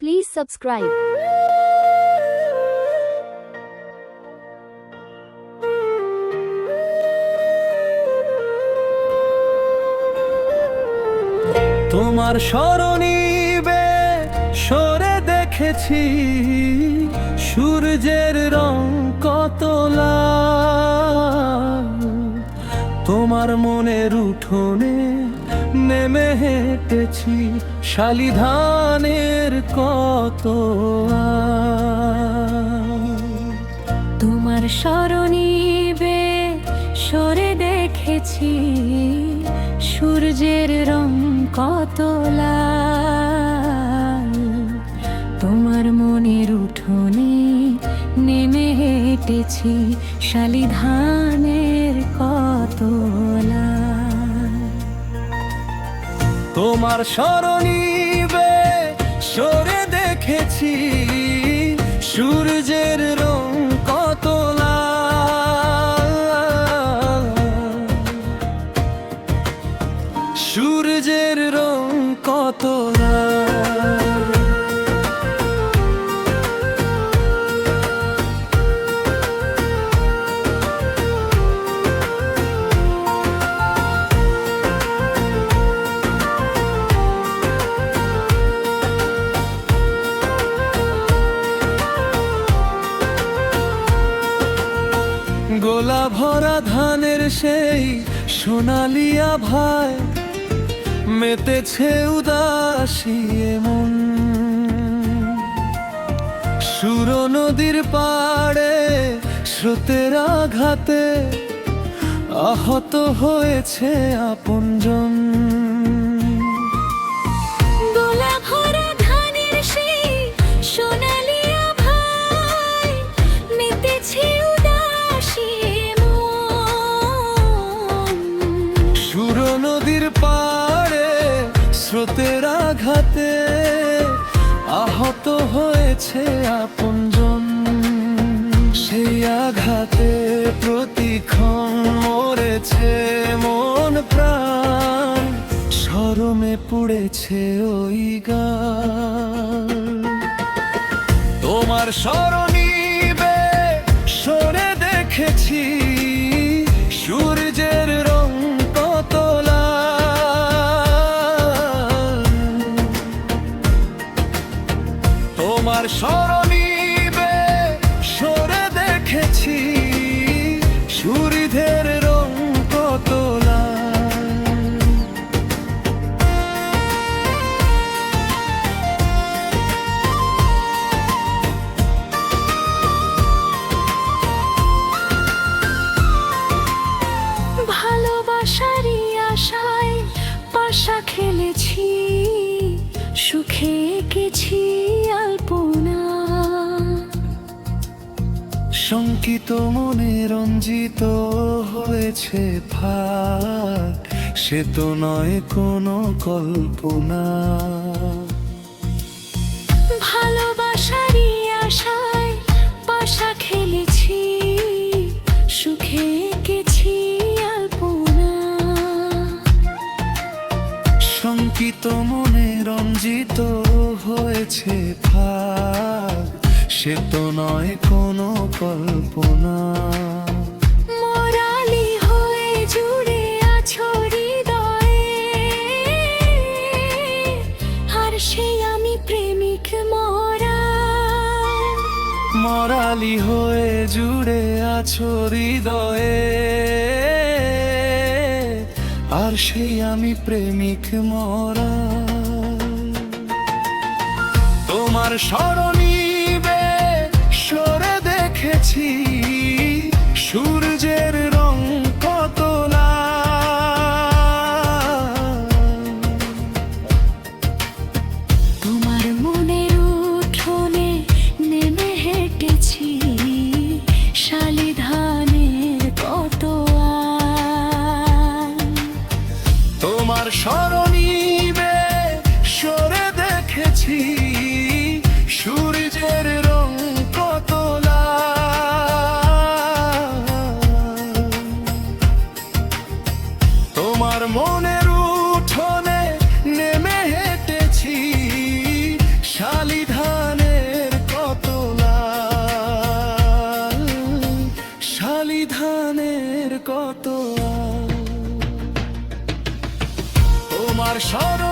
Please subscribe. তোমার স্মরণীবে সরে দেখেছি সূর্যের রং কত লাল। তোমার মনের উঠোনে নেমে হেঁটেছি শালিধানের কত তোমার স্মরণীবে সরে দেখেছি সূর্যের রং কত লাল। তোমার মনের উঠোনে নেমে হেঁটেছি শালিধানের কত লাল। তোমার স্মরণীবে সরে দেখেছি সূর্যের রং কত লাল। সূর্যের রং কত লাল। গোলা ভরা ধানের সেই সোনালি আভায় মেতেছে উদাসী মন। সুর নদীর পাড়ে স্রোতের আঘাতে আহত হয়েছে আপনজন। গোলা ভরা ধানের সেই সোনালি আভায় মেতেছে উদাসী মন। সুর নদীর পাড়ে স্রোতের আঘাতে আহত হয়েছে আপনজন। সেই আঘাতে প্রতিক্ষণ মরেছে মন প্রাণ, শরমে পুড়েছে ওই গান। তোমার স্মরণীবে সরে দেখেছি সূর্যের রং কত লাল। তোমার স্মরণীবে সরে দেখেছি সূর্যের রং কত লাল। ভালোবাসারই আশায় পাশা খেলেছি, সুখে এঁকেছি আলপনা। শঙ্কিত মনে রঞ্জিত হয়েছে ফাগ, সে তো নয় কোনো কল্পনা। ভালোবাসারই আশায় পাশা খেলেছি, সুখে এঁকেছি আলপনা। শঙ্কিত মনে রঞ্জিত হয়েছে ফাগ, সে তো নয় কোনো কল্পনা। মরালি হয়ে জুড়ে আছো হৃদয়ে, আর সেই আমি প্রেমিক মরা। মরালি হয়ে জুড়ে আছো হৃদয়ে, আর সেই আমি প্রেমিক মরা। তোমার স্মরণীবে সরে দেখেছি সূর্যের রং কত লাল। তোমার মনের উঠোনে নেমে হেঁটেছি শালিধানের কত আল। তোমার স্মরণীবে সরে দেখেছি সূর্য তোমার স্মরণ